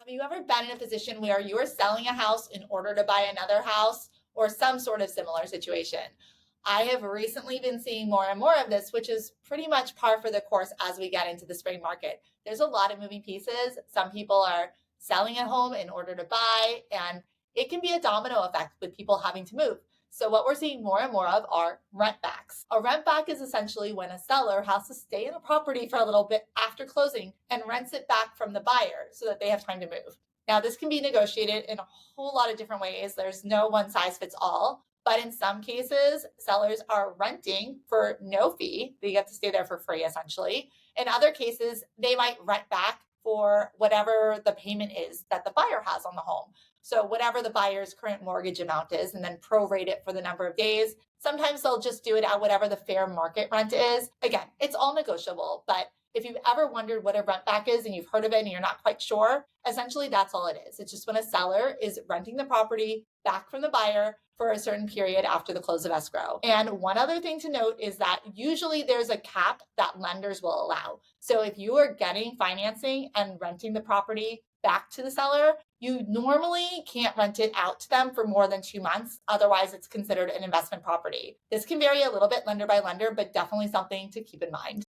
Have you ever been in a position where you are selling a house in order to buy another house or some sort of similar situation? I have recently been seeing more and more of this, which is pretty much par for the course as we get into the spring market. There's a lot of moving pieces. Some people are selling a home in order to buy, and it can be a domino effect with people having to move. So, what we're seeing more and more of are rent backs. A rent back is essentially when a seller has to stay in a property for a little bit after closing and rents it back from the buyer so that they have time to move. Now, this can be negotiated in a whole lot of different ways. There's no one size fits all. But in some cases, sellers are renting for no fee. They get to stay there for free, essentially. In other cases, they might rent back for whatever the payment is that the buyer has on the home. So, whatever the buyer's current mortgage amount is, and then prorate it for the number of days. Sometimes they'll just do it at whatever the fair market rent is. Again, it's all negotiable, but if you've ever wondered what a rent back is and you've heard of it and you're not quite sure, essentially that's all it is. It's just when a seller is renting the property back from the buyer for a certain period after the close of escrow. And one other thing to note is that usually there's a cap that lenders will allow. So if you are getting financing and renting the property back to the seller, you normally can't rent it out to them for more than 2 months. Otherwise, it's considered an investment property. This can vary a little bit lender by lender, but definitely something to keep in mind.